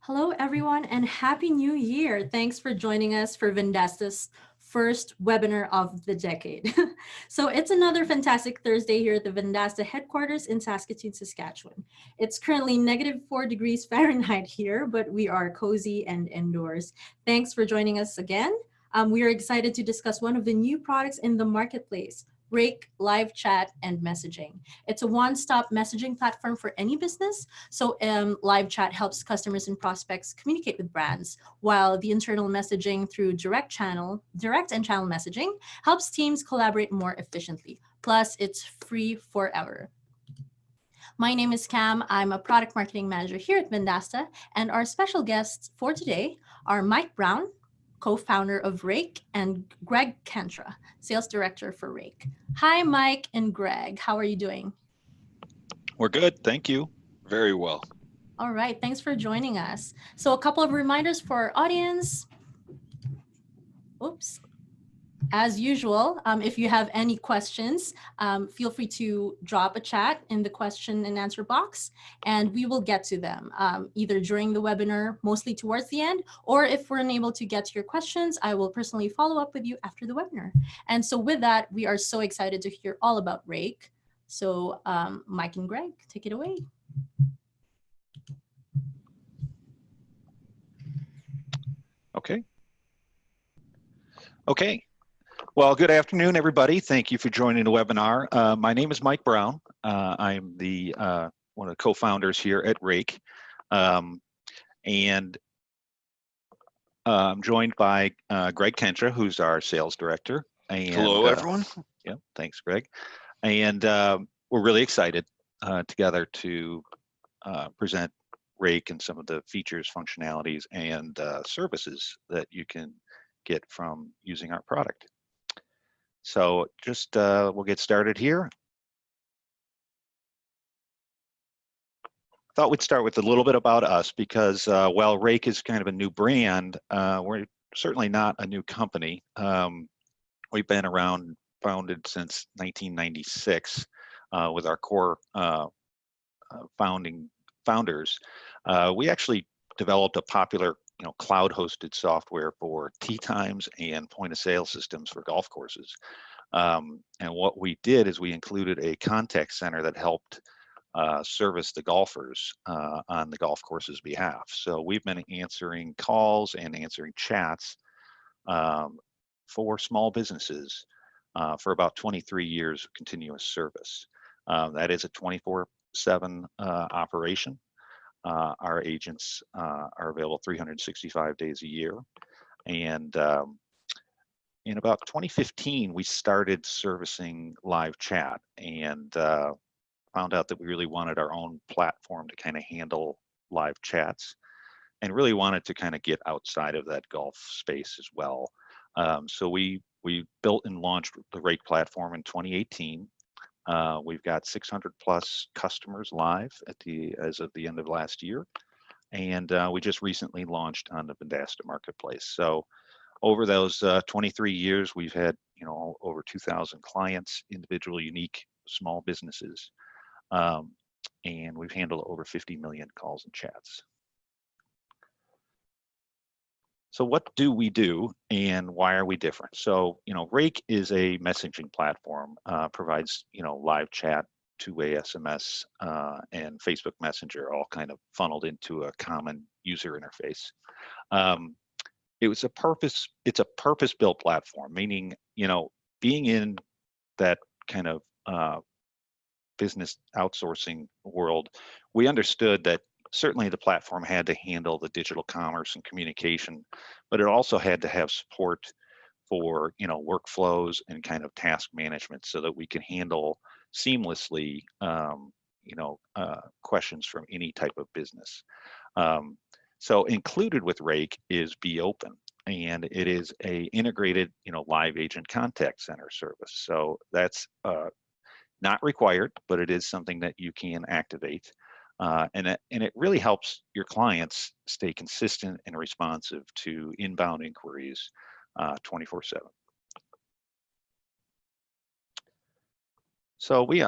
Hello, everyone, and Happy New Year. Thanks for joining us for Vendasta's first webinar of the decade. So it's another fantastic Thursday here at the Vendasta headquarters in Saskatoon, Saskatchewan. It's currently -4 degrees Fahrenheit here, but we are cozy and indoors. Thanks for joining us again. We are excited to discuss one of the new products in the marketplace, Rake Live Chat and Messaging. It's a one-stop messaging platform for any business. So live chat helps customers and prospects communicate with brands, while the internal messaging through direct and channel messaging helps teams collaborate more efficiently. Plus, it's free forever. My name is Cam. I'm a product marketing manager here at Vendasta, and our special guests for today are Mike Brown, co-founder of Rake, and Greg Kentra, sales director for Rake. Hi, Mike and Greg. How are you doing? We're good, thank you. Very well. All right, thanks for joining us. So a couple of reminders for our audience. Oops. As usual, if you have any questions, feel free to drop a chat in the question and answer box, and we will get to them either during the webinar, mostly towards the end, or if we're unable to get to your questions, I will personally follow up with you after the webinar. And so with that, we are so excited to hear all about Rake. So Mike and Greg, take it away. Okay. Well, good afternoon, everybody. Thank you for joining the webinar. My name is Mike Brown. I'm the one of the co-founders here at Rake, and I'm joined by Greg Kentra, who's our sales director. And, hello, everyone. Yeah, thanks, Greg. And we're really excited together to present Rake and some of the features, functionalities, and services that you can get from using our product. So just we'll get started here. Thought we'd start with a little bit about us because while Rake is kind of a new brand, we're certainly not a new company. We've been around, founded since 1996 with our core founders. We actually developed a popular cloud-hosted software for tee times and point-of-sale systems for golf courses. And what we did is we included a contact center that helped service the golfers on the golf course's behalf. So we've been answering calls and answering chats for small businesses for about 23 years of continuous service. That is a 24/7 operation. Our agents are available 365 days a year. And in about 2015, we started servicing live chat and found out that we really wanted our own platform to kind of handle live chats and really wanted to kind of get outside of that golf space as well. So we built and launched the Rake platform in 2018. We've got 600 plus customers live as of the end of last year, and we just recently launched on the Vendasta marketplace. So over those 23 years, we've had over 2,000 clients, individual, unique, small businesses, and we've handled over 50 million calls and chats. So what do we do and why are we different? So, Rake is a messaging platform, provides, live chat, two-way SMS, and Facebook Messenger, all kind of funneled into a common user interface. It's a purpose-built platform, meaning, being in that kind of business outsourcing world, we understood that certainly the platform had to handle the digital commerce and communication, but it also had to have support for workflows and kind of task management so that we can handle seamlessly questions from any type of business. So included with Rake is BeeOpen, and it is a integrated live agent contact center service. So that's not required, but it is something that you can activate. And it really helps your clients stay consistent and responsive to inbound inquiries 24/7. So we,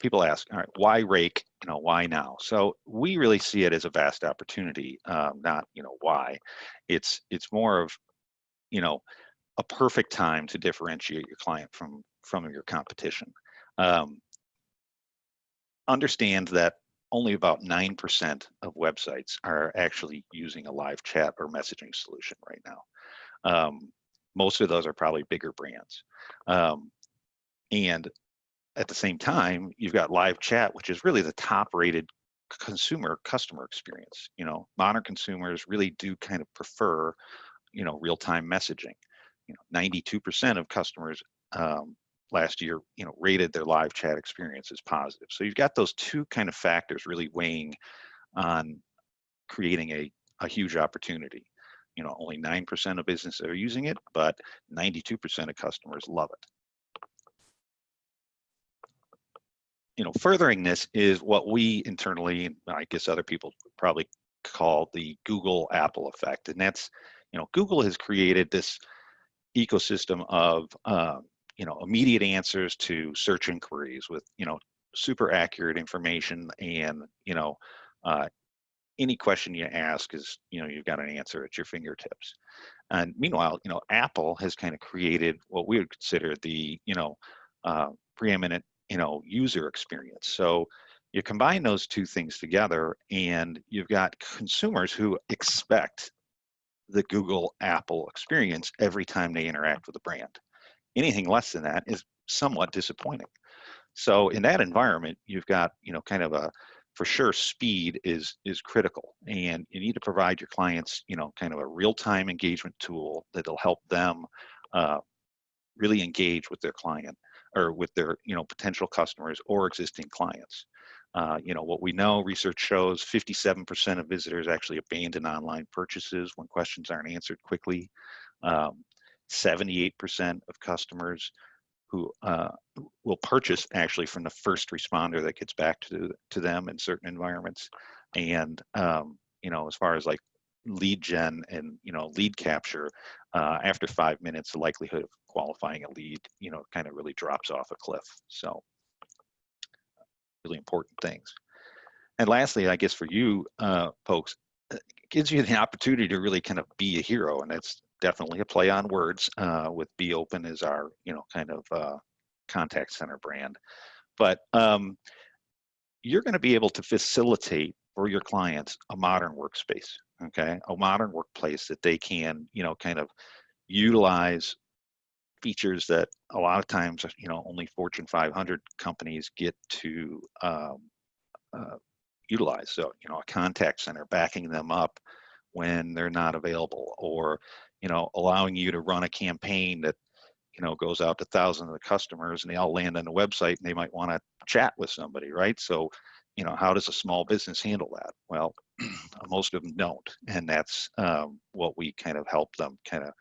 people ask, all right, why Rake? Why now? So we really see it as a vast opportunity, not, why. It's more of, you know, a perfect time to differentiate your client from your competition. Um, Understand that only about 9% of websites are actually using a live chat or messaging solution right now. Most of those are probably bigger brands. And at the same time, you've got live chat, which is really the top rated customer experience. Modern consumers really do kind of prefer, real-time messaging. 92% of customers last year, rated their live chat experience as positive. So you've got those two kind of factors really weighing on creating a huge opportunity. Only 9% of businesses are using it, but 92% of customers love it. Furthering this is what we internally, I guess other people probably call the Google Apple effect. And that's, Google has created this ecosystem of, immediate answers to search inquiries with, super accurate information. And, any question you ask is, you've got an answer at your fingertips. And meanwhile, Apple has kind of created what we would consider the, preeminent, user experience. So you combine those two things together and you've got consumers who expect the Google Apple experience every time they interact with a brand. Anything less than that is somewhat disappointing. So in that environment, you've got, kind of for sure speed is critical, and you need to provide your clients, kind of a real-time engagement tool that'll help them really engage with their client or with their, potential customers or existing clients. What we know, research shows 57% of visitors actually abandon online purchases when questions aren't answered quickly. 78% of customers who will purchase actually from the first responder that gets back to them in certain environments. And, as far as like lead gen and, lead capture, after 5 minutes, the likelihood of qualifying a lead, kind of really drops off a cliff. So really important things. And lastly, I guess for you folks, it gives you the opportunity to really kind of be a hero. And that's definitely a play on words with BeeOpen as our, kind of contact center brand. But you're going to be able to facilitate for your clients a modern workspace, okay? A modern workplace that they can, kind of utilize features that a lot of times, only Fortune 500 companies get to utilize. So, a contact center backing them up when they're not available, or, allowing you to run a campaign that, goes out to thousands of customers and they all land on the website and they might want to chat with somebody, right? So, how does a small business handle that? Well, most of them don't. And that's what we kind of help them kind of,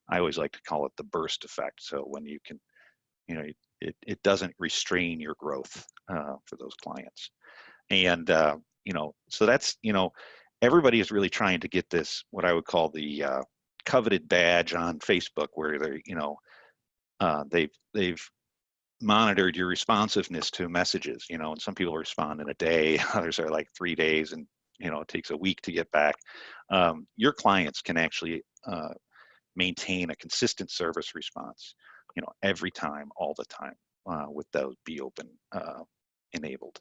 I always like to call it the burst effect. So when you can, it doesn't restrain your growth for those clients. And, so that's, everybody is really trying to get this, what I would call the coveted badge on Facebook, where they're, they've monitored your responsiveness to messages, and some people respond in a day, others are like 3 days, and, it takes a week to get back. Your clients can actually maintain a consistent service response, every time, all the time, with those BeeOpen enabled.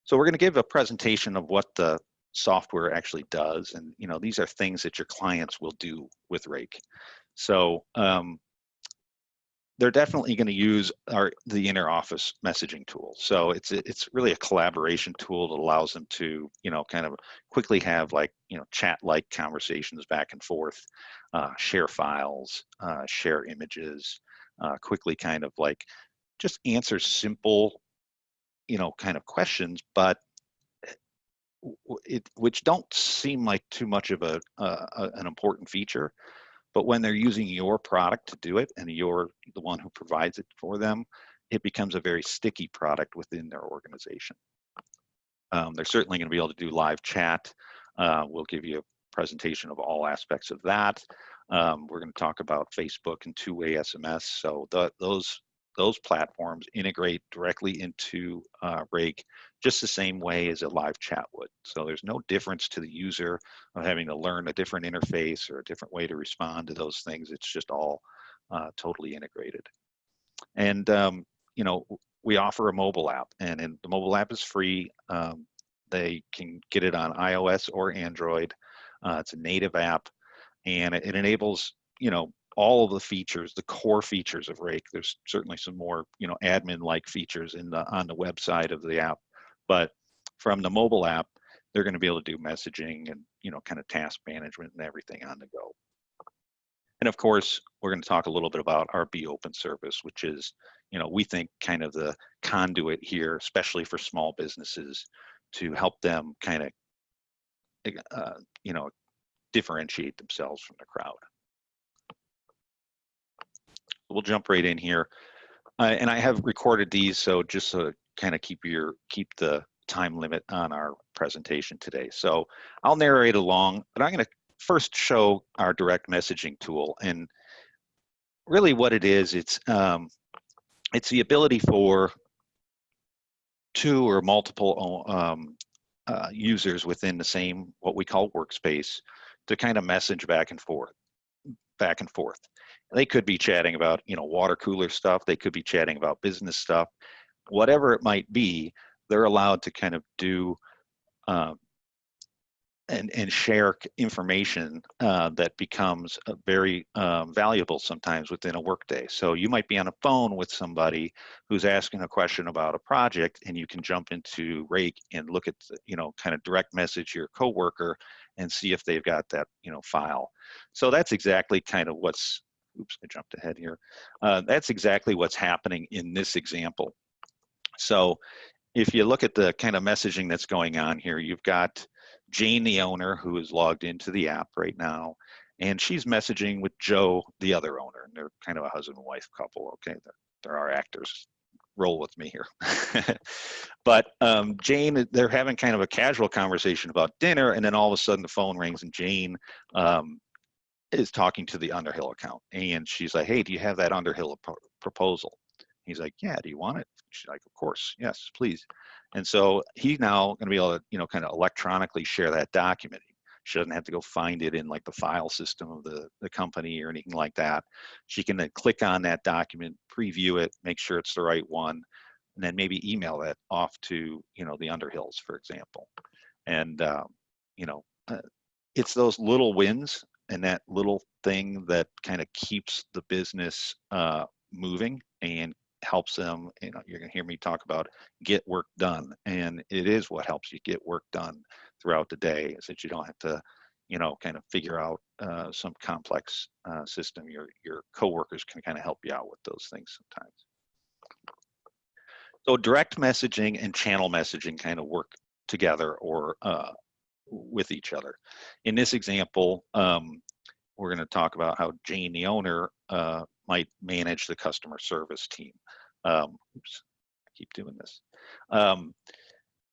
So we're going to give a presentation of what the software actually does. And, these are things that your clients will do with Rake. So they're definitely going to use the inner office messaging tool. So it's really a collaboration tool that allows them to, kind of quickly have like, chat-like conversations back and forth, share files, share images, quickly kind of like just answer simple, kind of questions, but which don't seem like too much of an important feature. But when they're using your product to do it and you're the one who provides it for them, it becomes a very sticky product within their organization. They're certainly going to be able to do live chat. We'll give you a presentation of all aspects of that. We're going to talk about Facebook and two-way SMS. So those those platforms integrate directly into Rake just the same way as a live chat would. So there's no difference to the user of having to learn a different interface or a different way to respond to those things. It's just all totally integrated. And you know, we offer a mobile app, and the mobile app is free. They can get it on iOS or Android. It's a native app, and it enables, you know, all of the features, the core features of Rake. There's certainly some more, you know, admin-like features on the website of the app, but from the mobile app, they're going to be able to do messaging and, you know, kind of task management and everything on the go. And of course, we're going to talk a little bit about our BeeOpen service, which is, you know, we think kind of the conduit here, especially for small businesses, to help them kind of, you know, differentiate themselves from the crowd. We'll jump right in here. And I have recorded these, so just to kind of keep the time limit on our presentation today. So I'll narrate along, but I'm going to first show our direct messaging tool. And really what it is, it's the ability for two or multiple users within the same, what we call workspace, to kind of message back and forth. They could be chatting about, you know, water cooler stuff. They could be chatting about business stuff, whatever it might be. They're allowed to kind of do and share information that becomes very valuable sometimes within a workday. So you might be on a phone with somebody who's asking a question about a project, and you can jump into Rake and look at, you know, kind of direct message your coworker and see if they've got that, you know, file. So that's exactly kind of what's, oops, I jumped ahead here. That's exactly what's happening in this example. So if you look at the kind of messaging that's going on here, you've got Jane, the owner, who is logged into the app right now, and she's messaging with Joe, the other owner. And they're kind of a husband and wife couple. Okay, there are actors. Roll with me here. But Jane, they're having kind of a casual conversation about dinner, and then all of a sudden the phone rings, and Jane is talking to the Underhill account, and she's like, "Hey, do you have that Underhill proposal?" He's like, "Yeah, do you want it?" She's like, "Of course, yes, please." And so he's now going to be able to, you know, kind of electronically share that document. She doesn't have to go find it in like the file system of the company or anything like that. She can then click on that document, preview it, make sure it's the right one, and then maybe email that off to, you know, the Underhills, for example. And you know, it's those little wins and that little thing that kind of keeps the business moving and helps them. You know, you're going to hear me talk about get work done, and it is what helps you get work done throughout the day, is that you don't have to, you know, kind of figure out some complex system. Your coworkers can kind of help you out with those things sometimes. So direct messaging and channel messaging kind of work together or with each other. In this example, we're going to talk about how Jane, the owner, might manage the customer service team. Oops, I keep doing this.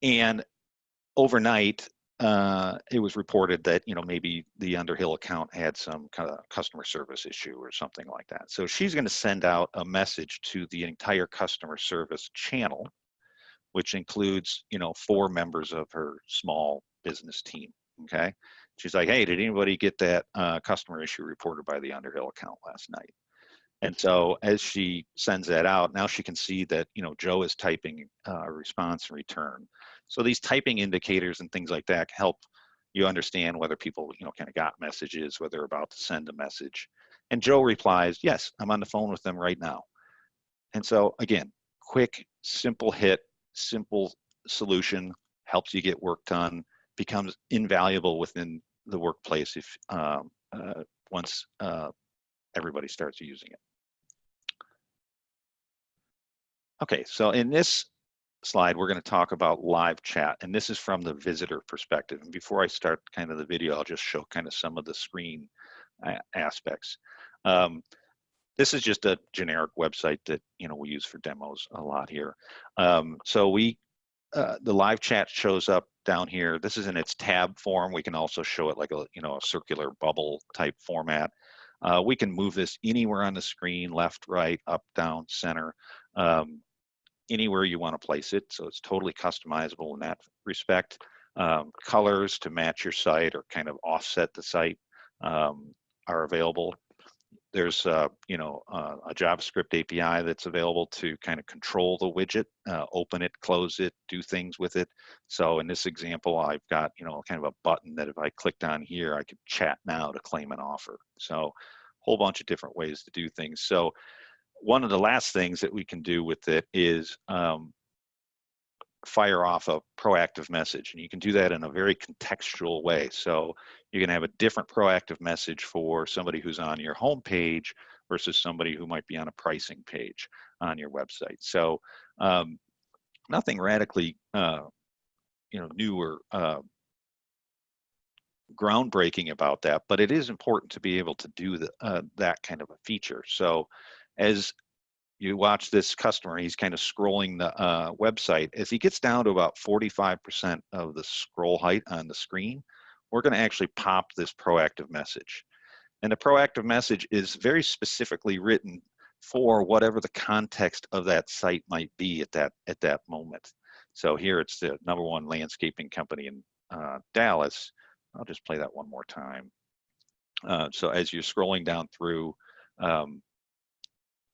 And overnight, it was reported that, you know, maybe the Underhill account had some kind of customer service issue or something like that. So she's going to send out a message to the entire customer service channel, which includes, you know, 4 members of her small business team. Okay. She's like, "Hey, did anybody get that customer issue reported by the Underhill account last night?" And so as she sends that out, now she can see that, you know, Joe is typing a response and return. So these typing indicators and things like that help you understand whether people, you know, kind of got messages, whether they're about to send a message. And Joe replies, "Yes, I'm on the phone with them right now." And so again, quick, simple hit, simple solution, helps you get work done, becomes invaluable within the workplace if once everybody starts using it. Okay, so in this slide, we're going to talk about live chat, and this is from the visitor perspective. And before I start kind of the video, I'll just show kind of some of the screen aspects. This is just a generic website that, you know, we use for demos a lot here. So the live chat shows up down here. This is in its tab form. We can also show it like a, you know, a circular bubble type format. We can move this anywhere on the screen, left, right, up, down, center, anywhere you want to place it. So it's totally customizable in that respect. Colors to match your site or kind of offset the site are available. There's a JavaScript API that's available to kind of control the widget, open it, close it, do things with it. So in this example, I've got kind of a button that if I clicked on here, I could chat now to claim an offer. So a whole bunch of different ways to do things. So one of the last things that we can do with it is fire off a proactive message, and you can do that in a very contextual way. So you can have a different proactive message for somebody who's on your home page versus somebody who might be on a pricing page on your website. So nothing radically new or groundbreaking about that, but it is important to be able to do that kind of a feature. So as you watch this customer, he's kind of scrolling the website. As he gets down to about 45% of the scroll height on the screen, we're going to actually pop this proactive message. And the proactive message is very specifically written for whatever the context of that site might be at that moment. So here it's the #1 landscaping company in Dallas. I'll just play that one more time. So as you're scrolling down through,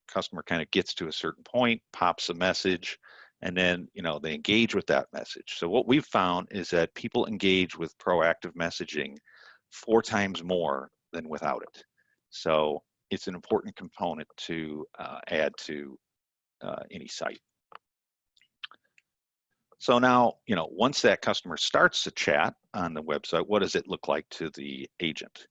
customer kind of gets to a certain point, pops a message, and then they engage with that message. So what we've found is that people engage with proactive messaging 4 times more than without it. So it's an important component to add to any site. So now, once that customer starts to chat on the website, what does it look like to the agent?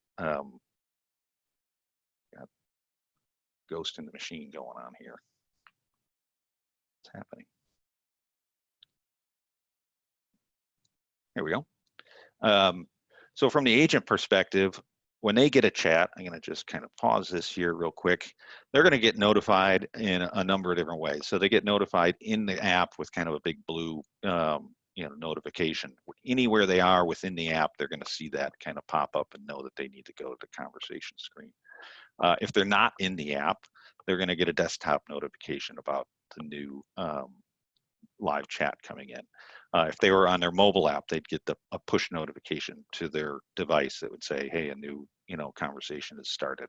Ghost in the machine going on here. What's happening? Here we go. So from the agent perspective, when they get a chat, I'm going to just kind of pause this here real quick. They're going to get notified in a number of different ways. So they get notified in the app with kind of a big blue notification. Anywhere they are within the app, they're going to see that kind of pop up and know that they need to go to the conversation screen. If they're not in the app, they're going to get a desktop notification about the new live chat coming in. If they were on their mobile app, they'd get a push notification to their device that would say, hey, a new conversation has started.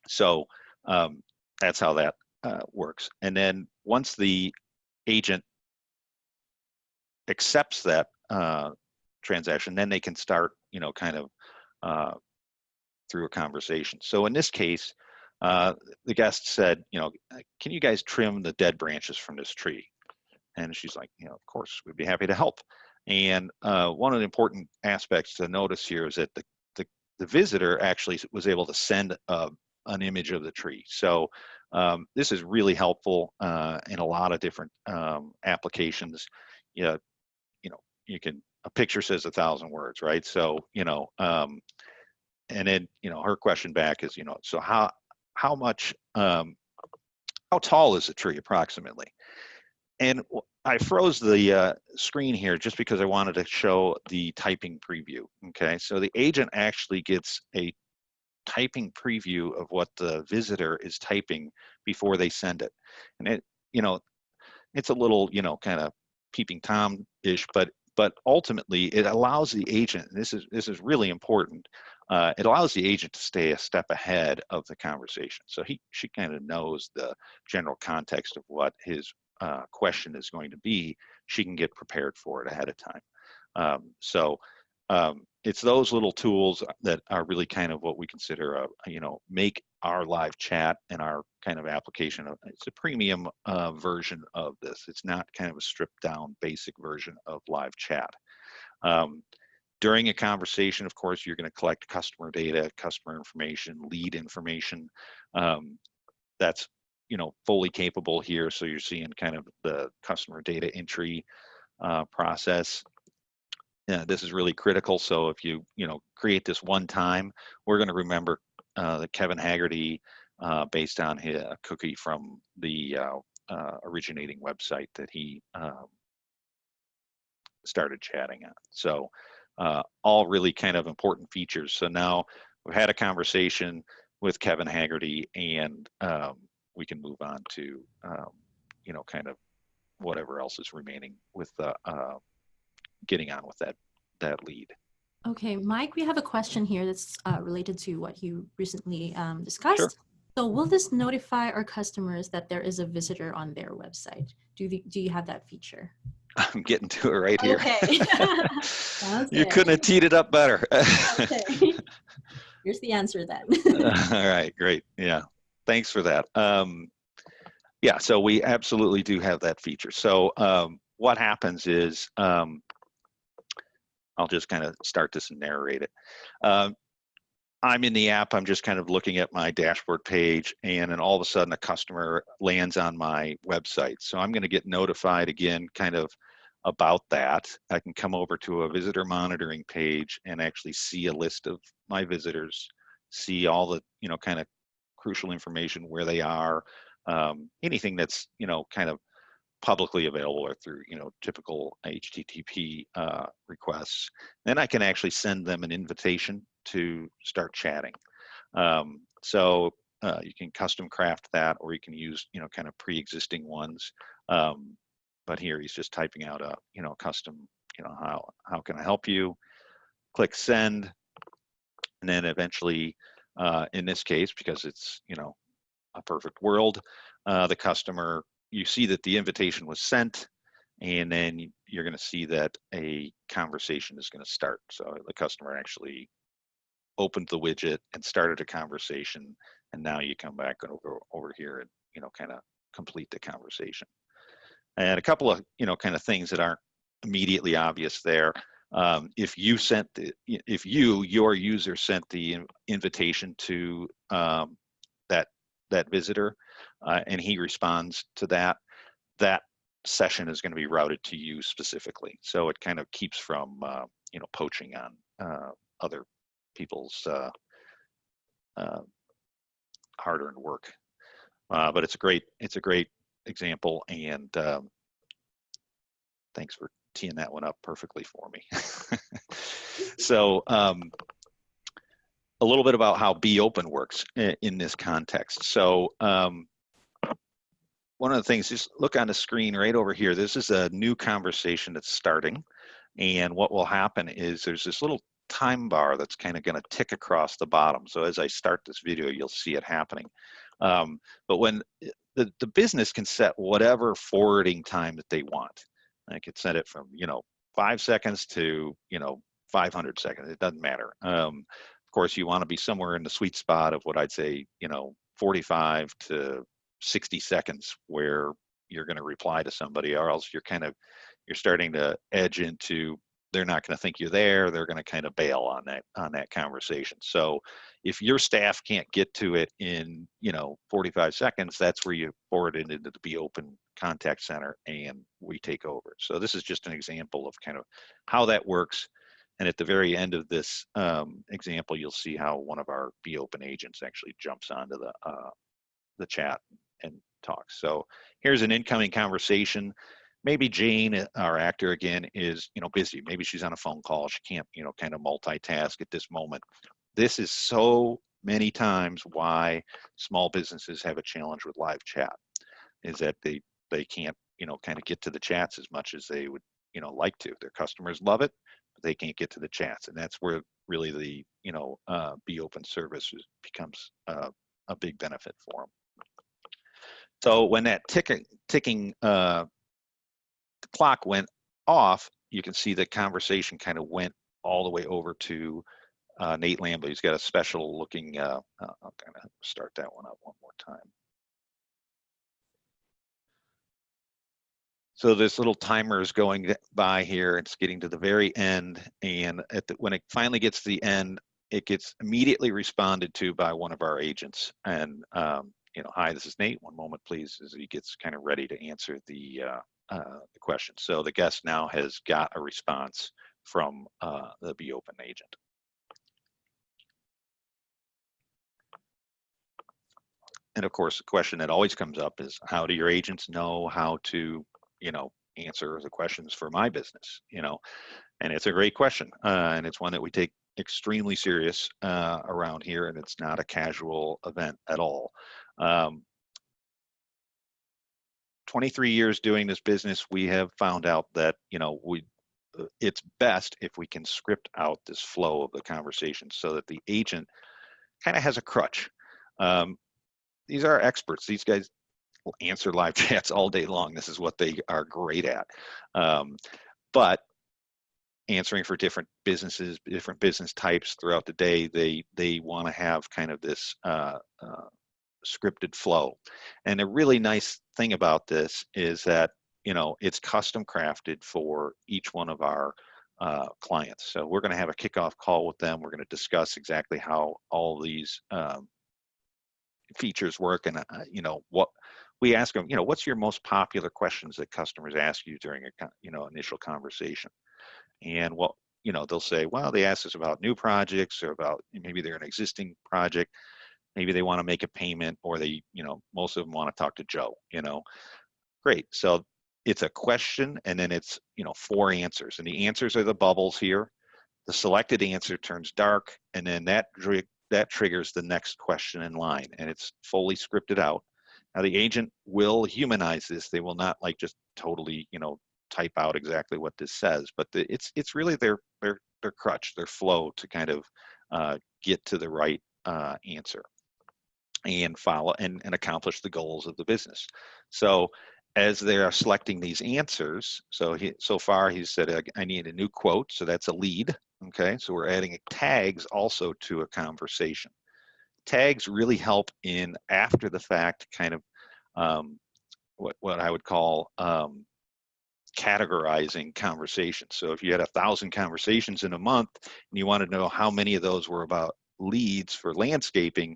So that's how that works. And then once the agent accepts that transaction, then they can start kind of through a conversation. So in this case, the guest said, can you guys trim the dead branches from this tree? And she's like, of course, we'd be happy to help. And one of the important aspects to notice here is that the visitor actually was able to send an image of the tree. So this is really helpful in a lot of different applications. You can, a picture says 1,000 words, right? So, and then, her question back is, so how much, how tall is the tree approximately? And I froze the screen here just because I wanted to show the typing preview. Okay, so the agent actually gets a typing preview of what the visitor is typing before they send it. And it, it's a little, kind of peeping Tom-ish, but ultimately it allows the agent, and this is really important, it allows the agent to stay a step ahead of the conversation. So she kind of knows the general context of what his question is going to be. She can get prepared for it ahead of time. So it's those little tools that are really kind of what we consider make our live chat and our kind of application. It's a premium version of this. It's not kind of a stripped down basic version of live chat. During a conversation, of course, you're going to collect customer data, customer information, lead information. That's fully capable here. So you're seeing kind of the customer data entry process. This is really critical. So if you create this one time, we're going to remember that Kevin Haggerty, based on a cookie from the originating website that he started chatting on. So all really kind of important features. So now we've had a conversation with Kevin Haggerty, and we can move on to, you know, kind of whatever else is remaining with getting on with that lead. Okay, Mike, we have a question here that's related to what you recently discussed. Sure. So will this notify our customers that there is a visitor on their website? Do you have that feature? I'm getting to it right here. Okay. You couldn't have teed it up better. Okay. Here's the answer then. All right, great. Yeah, thanks for that. Yeah, so we absolutely do have that feature. So what happens is, I'll just kind of start this and narrate it. I'm in the app, I'm just kind of looking at my dashboard page, and then all of a sudden a customer lands on my website. So I'm going to get notified again kind of about that. I can come over to a visitor monitoring page and actually see a list of my visitors, see all the, you know, kind of crucial information, where they are, anything that's, you know, kind of publicly available or through, you know, typical HTTP requests. Then I can actually send them an invitation to start chatting. So you can custom craft that, or you can use, you know, kind of pre-existing ones. But here he's just typing out a, you know, custom, you know, how can I help you? Click send, and then eventually, in this case, because it's, you know, a perfect world, the customer, you see that the invitation was sent, and then you're going to see that a conversation is going to start. So the customer actually opened the widget and started a conversation, and now you come back over here and, you know, kind of complete the conversation. And a couple of, you know, kind of things that aren't immediately obvious there. If your user sent the invitation to that visitor, and he responds to that session is going to be routed to you specifically. So it kind of keeps from, you know, poaching on other people's hard-earned work. But it's a great example, and thanks for teeing that one up perfectly for me. So a little bit about how BeeOpen works in this context. So one of the things, just look on the screen right over here. This is a new conversation that's starting, and what will happen is there's this little time bar that's kind of going to tick across the bottom. So as I start this video, you'll see it happening. But when the business can set whatever forwarding time that they want, I could set it from, you know, 5 seconds to, you know, 500 seconds. It doesn't matter. Of course, you want to be somewhere in the sweet spot of what I'd say, you know, 45 to 60 seconds, where you're going to reply to somebody, or else you're starting to edge into, they're not going to think you're there. They're going to kind of bail on that conversation. So if your staff can't get to it in, you know, 45 seconds, that's where you forward it into the BeeOpen contact center and we take over. So this is just an example of kind of how that works. And at the very end of this example, you'll see how one of our BeeOpen agents actually jumps onto the chat and talks. So here's an incoming conversation. Maybe Jane, our actor again, is, you know, busy. Maybe she's on a phone call. She can't, you know, kind of multitask at this moment. This is so many times why small businesses have a challenge with live chat, is that they can't, you know, kind of get to the chats as much as they would, you know, like to. Their customers love it, but they can't get to the chats, and that's where really the, you know, BeeOpen service becomes a big benefit for them. So when that ticking clock went off, you can see the conversation kind of went all the way over to Nate Lambo. He's got a special looking, I'll kind of start that one up one more time. So this little timer is going by here. It's getting to the very end, and when it finally gets to the end, it gets immediately responded to by one of our agents. And you know, hi, this is Nate. One moment, please, as he gets kind of ready to answer the question. So the guest now has got a response from the BeeOpen agent. And of course, the question that always comes up is, how do your agents know how to, you know, answer the questions for my business? You know, and it's a great question, and it's one that we take extremely serious around here, and it's not a casual event at all. 23 years doing this business, we have found out that, it's best if we can script out this flow of the conversation so that the agent kind of has a crutch. These are experts. These guys will answer live chats all day long. This is what they are great at. But answering for different businesses, different business types throughout the day, they want to have kind of this scripted flow. And a really nice thing about this is that, it's custom crafted for each one of our clients. So we're going to have a kickoff call with them. We're going to discuss exactly how all these features work, and what we ask them. What's your most popular questions that customers ask you during a initial conversation? And they'll say, well, they ask us about new projects, or about maybe they're an existing project. Maybe they want to make a payment, or they, most of them want to talk to Joe. Great. So it's a question, and then it's 4 answers, and the answers are the bubbles here. The selected answer turns dark, and then that triggers the next question in line, and it's fully scripted out. Now the agent will humanize this. They will not just totally type out exactly what this says, but it's really their crutch, their flow to kind of get to the right answer and follow and accomplish the goals of the business. So as they are selecting these answers, so far he said, I need a new quote, so that's a lead. Okay, so we're adding tags also to a conversation. Tags really help in after the fact kind of what I would call categorizing conversations. So if you had 1,000 conversations in a month and you wanted to know how many of those were about leads for landscaping,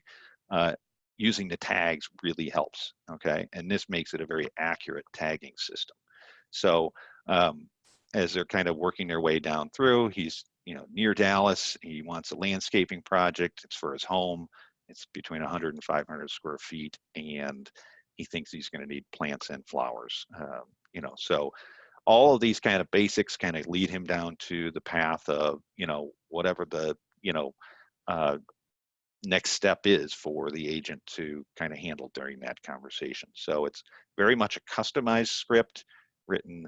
using the tags really helps. Okay, and this makes it a very accurate tagging system. So as they're kind of working their way down through, he's near Dallas. He wants a landscaping project. It's for his home. It's between 100 and 500 square feet, and he thinks he's going to need plants and flowers. So all of these kind of basics kind of lead him down to the path of whatever the next step is for the agent to kind of handle during that conversation. So it's very much a customized script written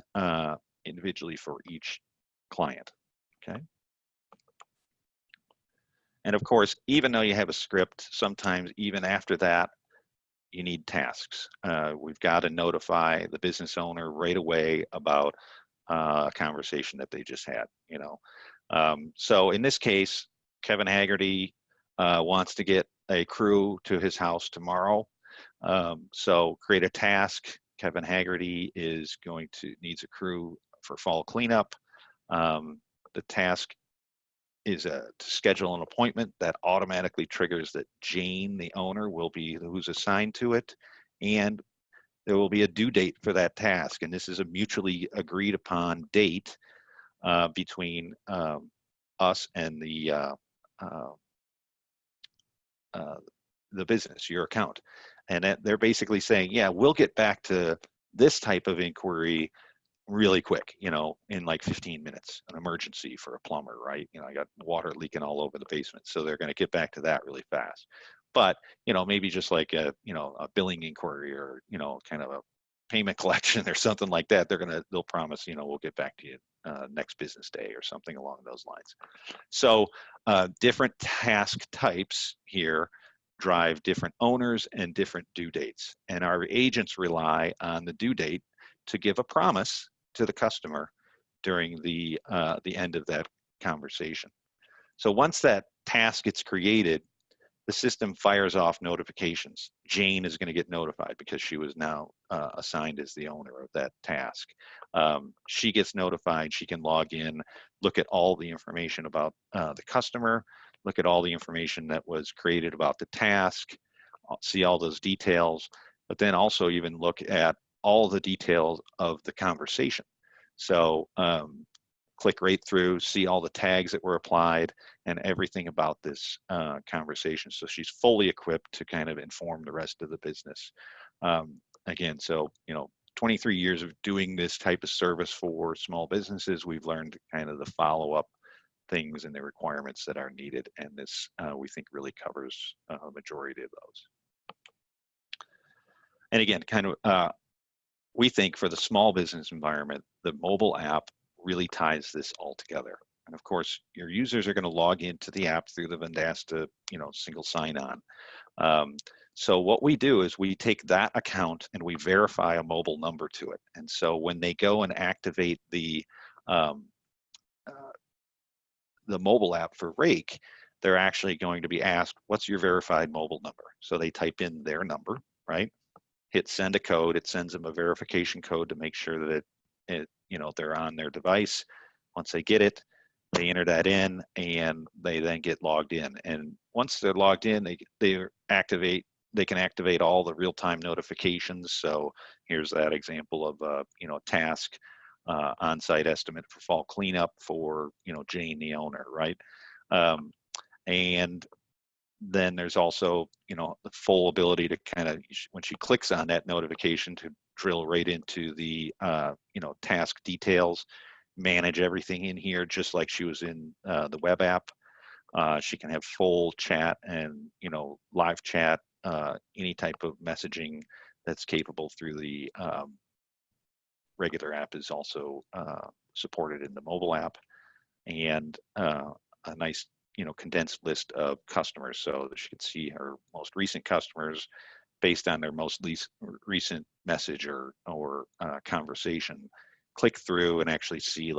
individually for each client. Okay. And of course, even though you have a script, sometimes even after that, you need tasks. We've got to notify the business owner right away about a conversation that they just had. So in this case, Kevin Haggerty wants to get a crew to his house tomorrow. So create a task. Kevin Haggerty needs a crew for fall cleanup. The task is to schedule an appointment. That automatically triggers that Jane, the owner, will be who's assigned to it, and there will be a due date for that task. And this is a mutually agreed upon date between us and the business, your account. And they're basically saying, yeah, we'll get back to this type of inquiry really quick, in like 15 minutes, an emergency for a plumber, right? I got water leaking all over the basement. So they're going to get back to that really fast. But, maybe just like a billing inquiry, or, kind of a payment collection or something like that, they'll promise, we'll get back to you next business day or something along those lines. So different task types here drive different owners and different due dates. And our agents rely on the due date to give a promise to the customer during the end of that conversation. So once that task gets created, the system fires off notifications. Jane is going to get notified because she was now assigned as the owner of that task. She gets notified. She can log in, look at all the information about the customer, look at all the information that was created about the task, see all those details, but then also even look at all the details of the conversation. So click right through, see all the tags that were applied and everything about this conversation. So she's fully equipped to kind of inform the rest of the business. Again, so, 23 years of doing this type of service for small businesses, we've learned kind of the follow-up things and the requirements that are needed. And this, we think, really covers a majority of those. And again, kind of, we think for the small business environment, the mobile app really ties this all together. And of course, your users are going to log into the app through the Vendasta, single sign-on. So what we do is we take that account and we verify a mobile number to it. And so when they go and activate the mobile app for Rake, they're actually going to be asked, what's your verified mobile number? So they type in their number, right? Hit send a code. It sends them a verification code to make sure that they're on their device. Once they get it, they enter that in, and they then get logged in. And once they're logged in, they can activate all the real-time notifications. So here's that example of task, on-site estimate for fall cleanup for Jane, the owner, right? And then there's also the full ability to kind of, when she clicks on that notification, to drill right into the task details, manage everything in here just like she was in the web app. She can have full chat and live chat, any type of messaging that's capable through the regular app is also supported in the mobile app, and a nice condensed list of customers so that she could see her most recent customers based on their most recent message or conversation. Click through and actually see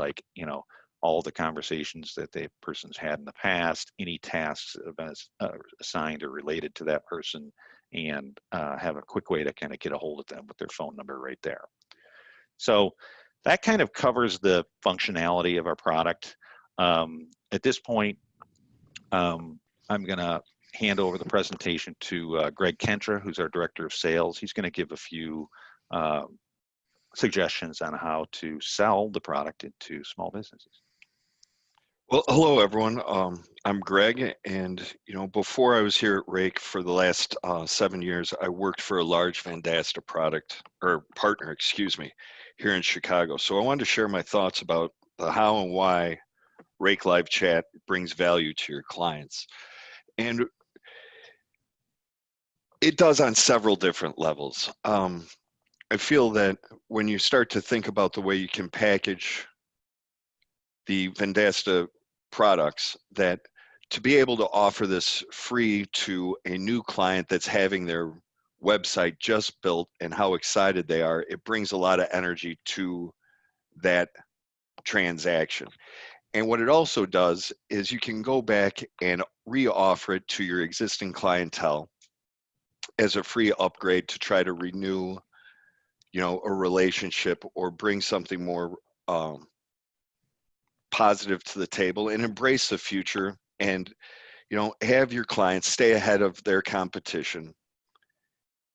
all the conversations that the person's had in the past, any tasks that have been assigned or related to that person, and have a quick way to kind of get a hold of them with their phone number right there. So that kind of covers the functionality of our product. At this point, I'm going to hand over the presentation to Greg Kentra, who's our Director of Sales. He's going to give a few suggestions on how to sell the product into small businesses. Well, hello everyone. I'm Greg, and before I was here at Rake for the last 7 years, I worked for a large Vendasta partner, here in Chicago. So I wanted to share my thoughts about the how and why Rake Live Chat brings value to your clients. And it does on several different levels. I feel that when you start to think about the way you can package the Vendasta products, that to be able to offer this free to a new client that's having their website just built and how excited they are, it brings a lot of energy to that transaction. And what it also does is you can go back and re-offer it to your existing clientele as a free upgrade to try to renew, a relationship or bring something more positive to the table and embrace the future, and have your clients stay ahead of their competition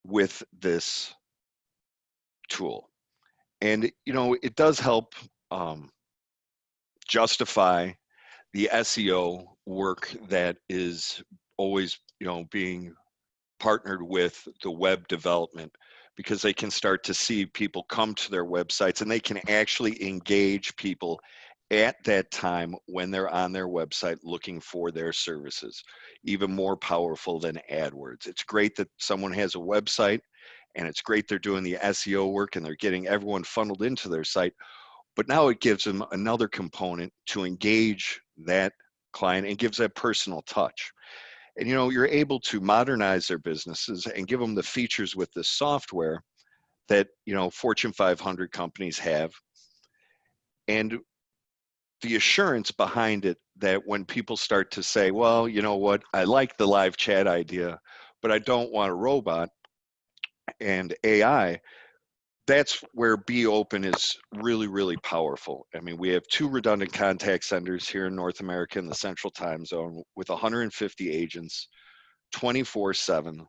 with this tool. And it does help justify the SEO work that is always being partnered with the web development, because they can start to see people come to their websites and they can actually engage people at that time when they're on their website looking for their services. Even more powerful than AdWords. It's great that someone has a website, and it's great they're doing the SEO work and they're getting everyone funneled into their site, but now it gives them another component to engage that client and gives that personal touch. And you're able to modernize their businesses and give them the features with this software that Fortune 500 companies have, and the assurance behind it that when people start to say, well, you know what, I like the live chat idea, but I don't want a robot and AI, that's where BeeOpen is really, really powerful. I mean, we have 2 redundant contact centers here in North America in the Central Time Zone with 150 agents, 24/7,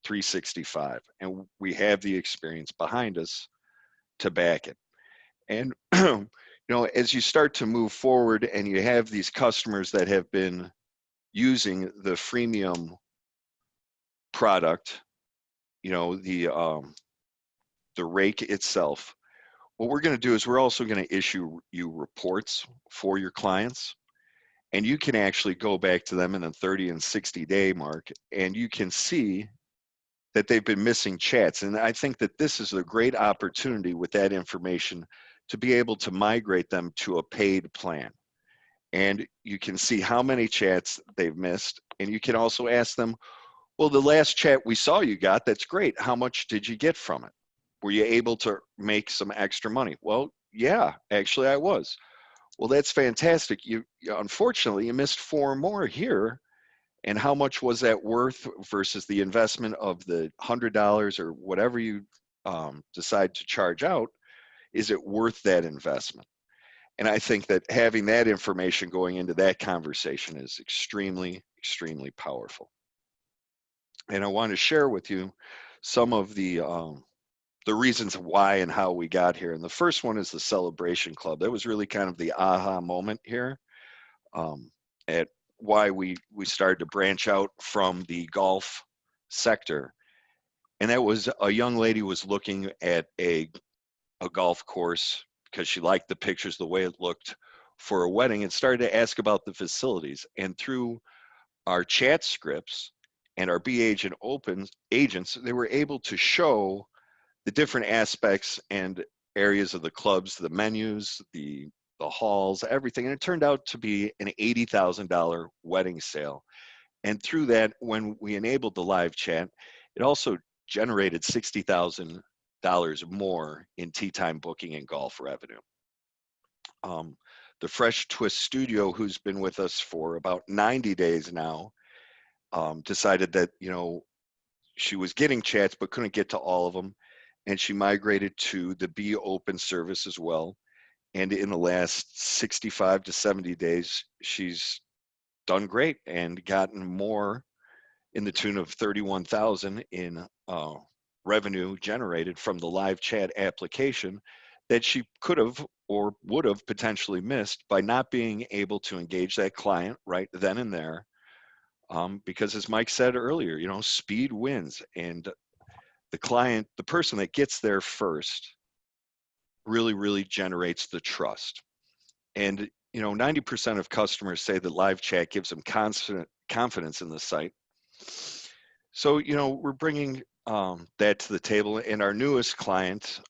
365. And we have the experience behind us to back it. And as you start to move forward and you have these customers that have been using the freemium product, the Rake itself, what we're going to do is we're also going to issue you reports for your clients. And you can actually go back to them in the 30 and 60 day mark, and you can see that they've been missing chats. And I think that this is a great opportunity with that information to be able to migrate them to a paid plan. And you can see how many chats they've missed. And you can also ask them, well, the last chat we saw you got, that's great. How much did you get from it? Were you able to make some extra money? Well, yeah, actually I was. Well, that's fantastic. Unfortunately, you missed 4 more here. And how much was that worth versus the investment of the $100 or whatever you decide to charge out? Is it worth that investment? And I think that having that information going into that conversation is extremely, extremely powerful. And I want to share with you some of the reasons why and how we got here. And the first one is the Celebration Club. That was really kind of the aha moment here at why we started to branch out from the golf sector. And that was a young lady was looking at a golf course because she liked the pictures, the way it looked for a wedding, and started to ask about the facilities. And through our chat scripts and our BeOpen agents, they were able to show the different aspects and areas of the clubs, the menus, the halls, everything. And it turned out to be an $80,000 wedding sale. And through that, when we enabled the live chat, it also generated $60,000 more in tee time booking and golf revenue. The Fresh Twist Studio, who's been with us for about 90 days now, decided that, she was getting chats but couldn't get to all of them. And she migrated to the BeOpen service as well. And in the last 65 to 70 days, she's done great and gotten more in the tune of 31,000 in revenue generated from the live chat application that she could have or would have potentially missed by not being able to engage that client right then and there. Because as Mike said earlier, speed wins, and the client, the person that gets there first, really, really generates the trust. And 90% of customers say that live chat gives them confidence in the site. So we're bringing that to the table. And our newest client,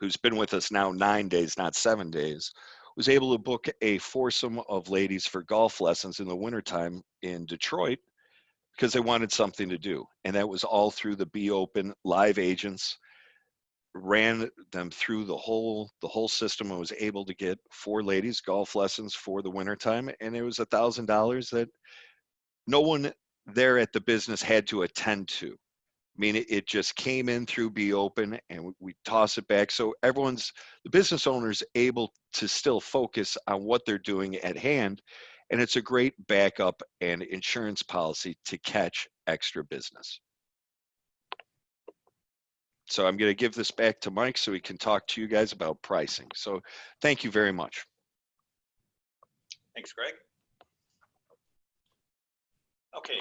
who's been with us now 9 days, not 7 days, was able to book a foursome of ladies for golf lessons in the wintertime in Detroit because they wanted something to do. And that was all through the BeOpen live agents, ran them through the whole system, and was able to get 4 ladies golf lessons for the wintertime. And it was $1,000 that no one there at the business had to attend to. I mean, it just came in through BeOpen, and we toss it back. So the business owner's able to still focus on what they're doing at hand. And it's a great backup and insurance policy to catch extra business. So I'm going to give this back to Mike so he can talk to you guys about pricing. So thank you very much. Thanks, Greg. Okay,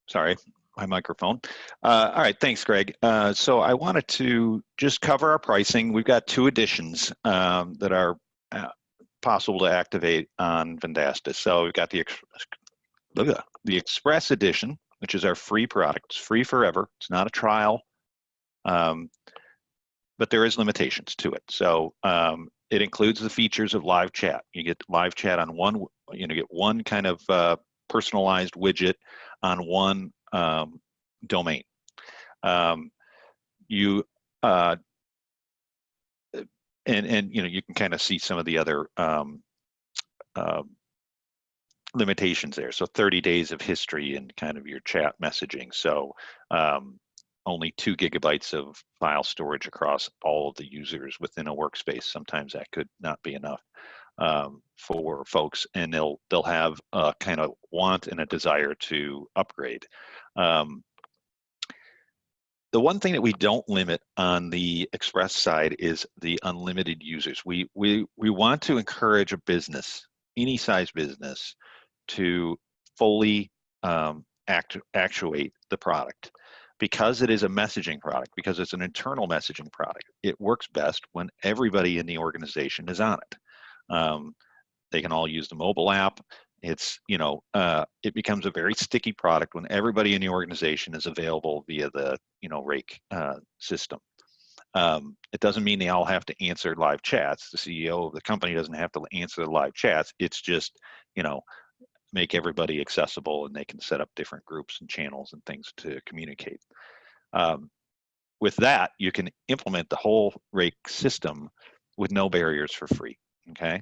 sorry, my microphone. All right, thanks, Greg. So I wanted to just cover our pricing. We've got 2 editions that are possible to activate on Vendasta. So we've got the Express edition, which is our free product. It's free forever. It's not a trial, but there is limitations to it. So it includes the features of live chat. You get live chat on one, get one kind of personalized widget on one domain. You can kind of see some of the other limitations there. So 30 days of history and kind of your chat messaging. So only 2 gigabytes of file storage across all of the users within a workspace. Sometimes that could not be enough for folks, and they'll have a kind of want and a desire to upgrade. The one thing that we don't limit on the Express side is the unlimited users. We want to encourage a business, any size business, to fully actuate the product. because it is a messaging product, because it's an internal messaging product, it works best when everybody in the organization is on it. They can all use the mobile app. It's, it becomes a very sticky product when everybody in the organization is available via the, Rake system. It doesn't mean they all have to answer live chats. The CEO of the company doesn't have to answer the live chats. It's just, make everybody accessible, and they can set up different groups and channels and things to communicate. With that, you can implement the whole Rake system with no barriers for free, okay?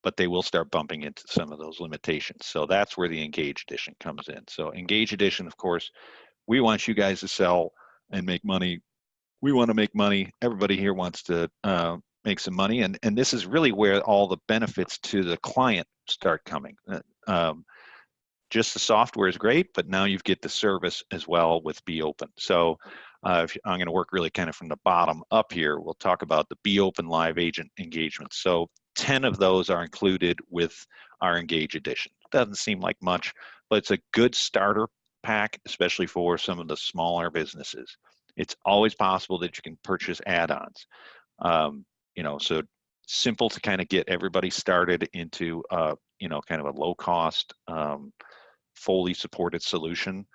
But they will start bumping into some of those limitations. So that's where the Engage Edition comes in. So Engage Edition, of course, we want you guys to sell and make money. We want to make money. Everybody here wants to make some money. And this is really where all the benefits to the client start coming. Just the software is great, but now you get the service as well with BeeOpen. So I'm going to work really kind of from the bottom up here. We'll talk about the BeeOpen Live Agent engagements. So 10 of those are included with our Engage Edition. Doesn't seem like much, but it's a good starter pack, especially for some of the smaller businesses. It's always possible that you can purchase add-ons. So simple to kind of get everybody started into, kind of a low-cost, fully supported solution.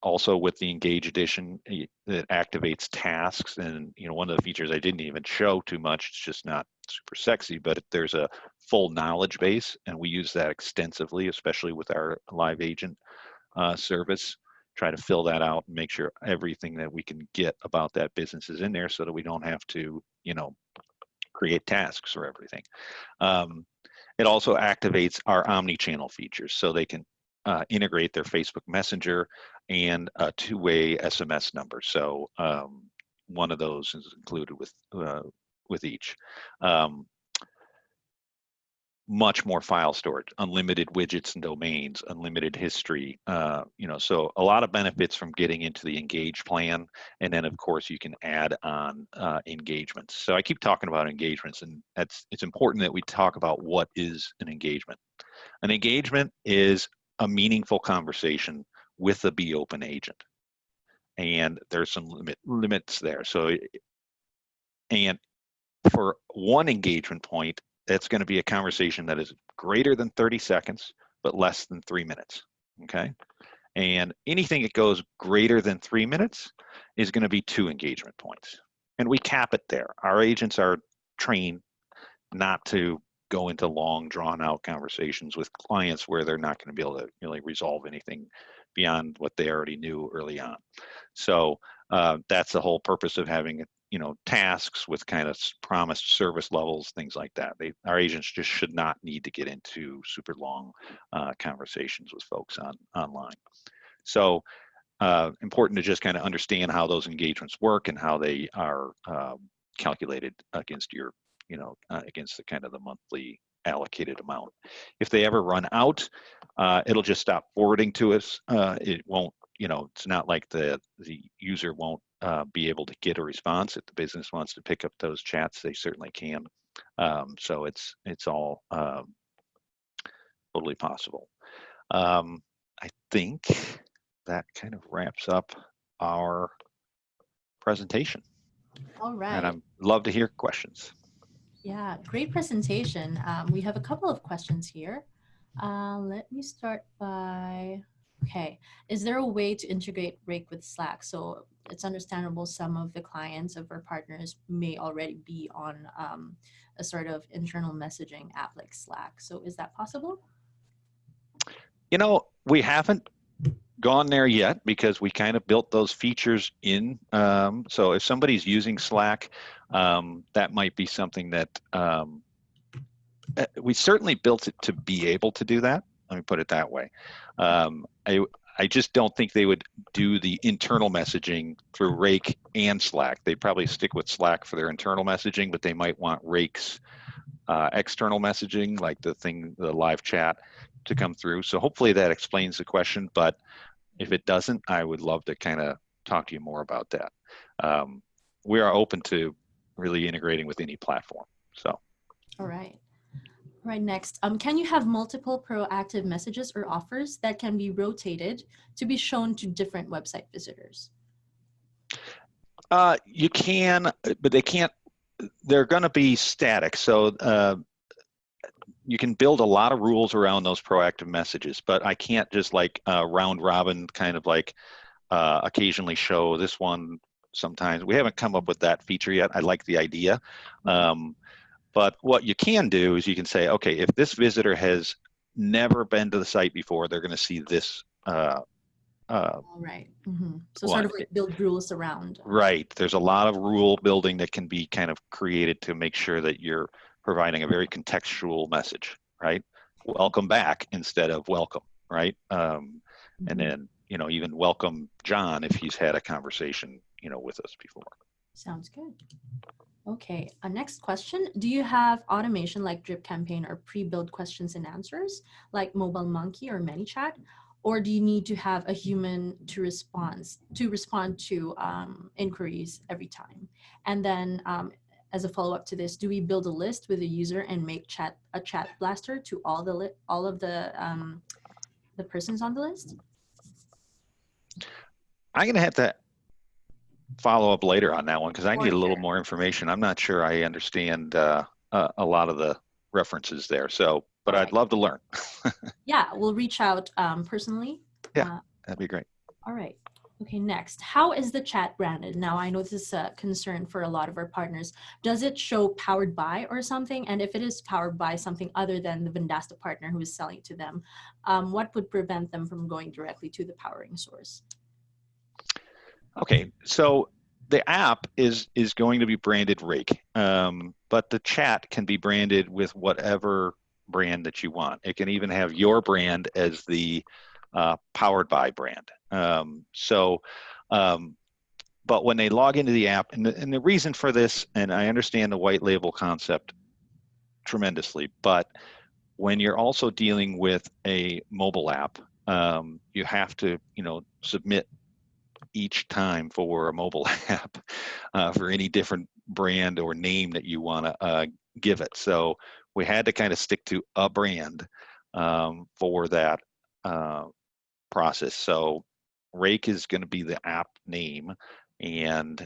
Also with the Engage Edition, it activates tasks, and one of the features I didn't even show too much, it's just not super sexy, but there's a full knowledge base, and we use that extensively, especially with our live agent service. Try to fill that out and make sure everything that we can get about that business is in there, so that we don't have to create tasks for everything. It also activates our omni-channel features, so they can integrate their Facebook Messenger and a two-way SMS number. So one of those is included with each. Much more file storage, unlimited widgets and domains, unlimited history. So a lot of benefits from getting into the Engage plan. And then of course you can add on engagements. So I keep talking about engagements, and it's important that we talk about what is an engagement. An engagement is a meaningful conversation with a BeeOpen agent. And there's some limits there. So, and for one engagement point, that's going to be a conversation that is greater than 30 seconds, but less than 3 minutes, okay? And anything that goes greater than 3 minutes is going to be 2 engagement points. And we cap it there. Our agents are trained not to go into long, drawn-out conversations with clients where they're not going to be able to really resolve anything beyond what they already knew early on. So that's the whole purpose of having tasks with kind of promised service levels, things like that. Our agents just should not need to get into super long conversations with folks online. So important to just kind of understand how those engagements work and how they are calculated against your, against the kind of the monthly allocated amount. If they ever run out, it'll just stop forwarding to us. It won't, it's not like the user won't be able to get a response. If the business wants to pick up those chats, they certainly can. So it's all totally possible. I think that kind of wraps up our presentation. All right. And I'd love to hear questions. Yeah, great presentation. We have a couple of questions here. Let me start by, okay, is there a way to integrate Rake with Slack? So it's understandable some of the clients of our partners may already be on a sort of internal messaging app like Slack. So is that possible? We haven't gone there yet because we kind of built those features in. So if somebody's using Slack, that might be something that we certainly built it to be able to do that. Let me put it that way. I just don't think they would do the internal messaging through Rake and Slack. They'd probably stick with Slack for their internal messaging, but they might want Rake's external messaging, like the live chat, to come through. So hopefully that explains the question, but if it doesn't, I would love to kind of talk to you more about that. We are open to really integrating with any platform. So. All right. Right, next, can you have multiple proactive messages or offers that can be rotated to be shown to different website visitors? You can, but they can't. They're going to be static. So you can build a lot of rules around those proactive messages, but I can't just like round robin kind of like occasionally show this one sometimes. We haven't come up with that feature yet. I like the idea. But what you can do is you can say, okay, if this visitor has never been to the site before, they're going to see this All right. So one. sort of like build rules around. Right. There's a lot of rule building that can be kind of created to make sure that you're providing a very contextual message, right? Welcome back instead of welcome, right? And then, even welcome John if he's had a conversation, with us before. Sounds good. Okay, next question. Do you have automation like drip campaign or pre-built questions and answers like Mobile Monkey or ManyChat? Or do you need to have a human to respond to inquiries every time? And then as a follow-up to this, do we build a list with a user and make a chat blaster to all of the persons on the list? I'm going to have to follow up later on that one because I need a little Sure. more information. I'm not sure I understand a lot of the references there. So, but I'd love to learn. Yeah, we'll reach out personally. Yeah, that'd be great. All right. Okay, next. How is the chat branded? Now, I know this is a concern for a lot of our partners. Does it show powered by or something? And if it is powered by something other than the Vendasta partner who is selling to them, what would prevent them from going directly to the powering source? Okay, so the app is going to be branded Rake, but the chat can be branded with whatever brand that you want. It can even have your brand as the powered by brand. But when they log into the app, and the reason for this, and I understand the white label concept tremendously, but when you're also dealing with a mobile app, you have to, submit each time for a mobile app for any different brand or name that you want to give it. So we had to kind of stick to a brand for that process. So Rake is going to be the app name, and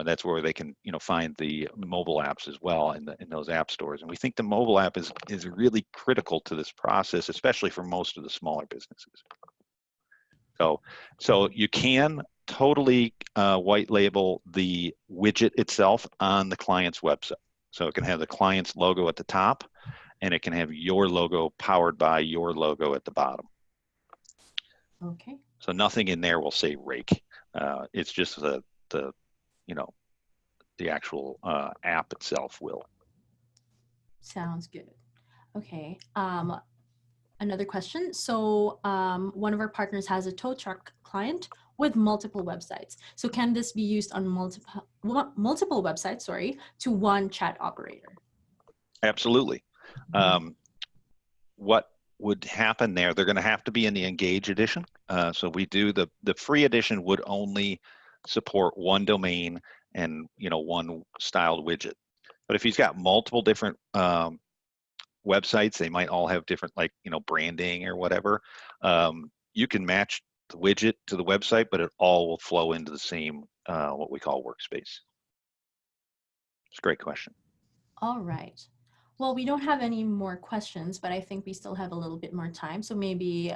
that's where they can find the mobile apps as well in those app stores. And we think the mobile app is really critical to this process, especially for most of the smaller businesses. So you can totally white label the widget itself on the client's website. So it can have the client's logo at the top, and it can have your logo powered by your logo at the bottom. Okay. So nothing in there will say Rake. It's just the actual app itself will. Sounds good. Okay. Another question. So one of our partners has a tow truck client with multiple websites. So can this be used on multiple websites, to one chat operator? Absolutely. What would happen there, they're going to have to be in the Engage edition. So we do the free edition would only support one domain and one styled widget. But if he's got multiple different websites, they might all have different branding or whatever. You can match the widget to the website, but it all will flow into the same what we call workspace. It's a great question. All right. Well, we don't have any more questions, but I think we still have a little bit more time. So maybe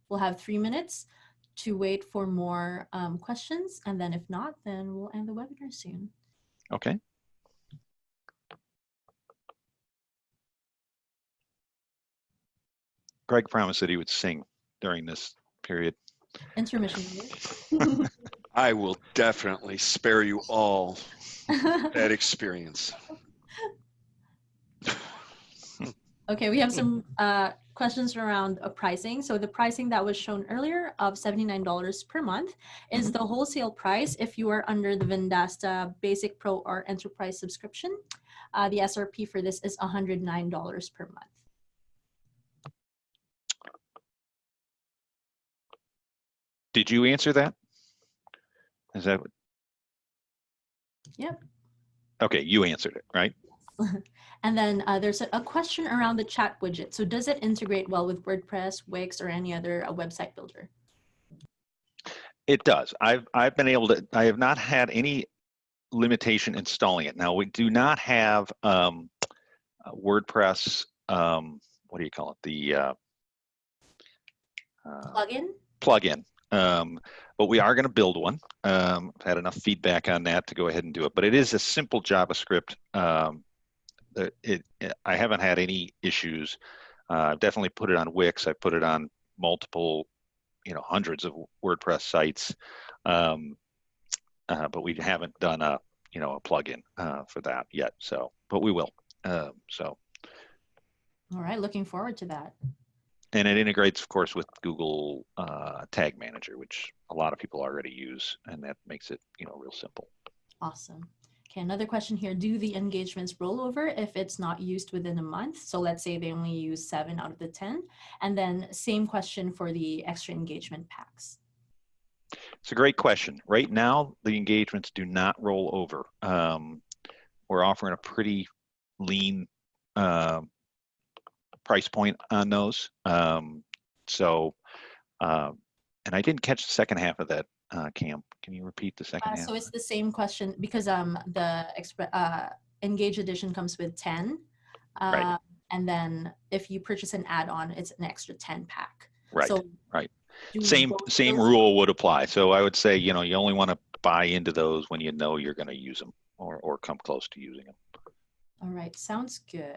we'll have 3 minutes to wait for more questions. And then if not, then we'll end the webinar soon. Okay. Greg promised that he would sing during this period. Intermission. I will definitely spare you all that experience. Okay, we have some questions around pricing. So the pricing that was shown earlier of $79 per month is the wholesale price if you are under the Vendasta Basic Pro or Enterprise subscription. The SRP for this is $109 per month. Did you answer that? Is that? Yep. Okay, you answered it, right? And then there's a question around the chat widget. So does it integrate well with WordPress, Wix, or any other website builder? It does. I've been able to. I have not had any limitation installing it. Now we do not have WordPress. What do you call it? The Plugin? plugin. But we are going to build one. I've had enough feedback on that to go ahead and do it. But it is a simple JavaScript. I haven't had any issues. I've definitely put it on Wix. I put it on multiple, hundreds of WordPress sites. But we haven't done a plugin for that yet. So, but we will. All right, looking forward to that. And it integrates, of course, with Google Tag Manager, which a lot of people already use, and that makes it, real simple. Awesome. Okay, another question here. Do the engagements roll over if it's not used within a month? So let's say they only use 7 out of the 10. And then same question for the extra engagement packs. It's a great question. Right now, the engagements do not roll over. We're offering a pretty lean price point on those. And I didn't catch the second half of that, Cam. Can you repeat the second half? So it's the same question because the Engage Edition comes with 10. Right. And then if you purchase an add-on, it's an extra 10 pack. Right, so right. Same rule would apply. So I would say, you only want to buy into those when you know you're going to use them or come close to using them. All right, sounds good.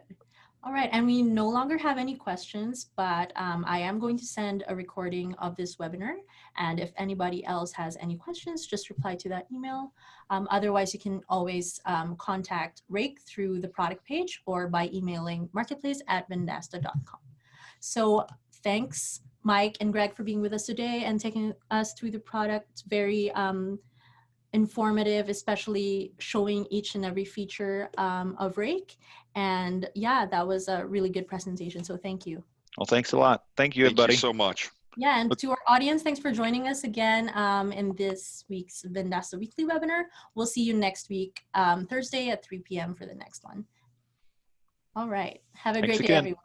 All right, and we no longer have any questions, but I am going to send a recording of this webinar. And if anybody else has any questions, just reply to that email. Otherwise, you can always contact Rake through the product page or by emailing marketplace@vendasta.com. So thanks, Mike and Greg, for being with us today and taking us through the product. It's very informative, especially showing each and every feature of Rake. And yeah, that was a really good presentation. So thank you. Well, thanks a lot. Thank you, everybody. Thank you so much. Yeah, and to our audience, thanks for joining us again in this week's Vendasta Weekly webinar. We'll see you next week, Thursday at 3 p.m. for the next one. All right. Have a great day, everyone.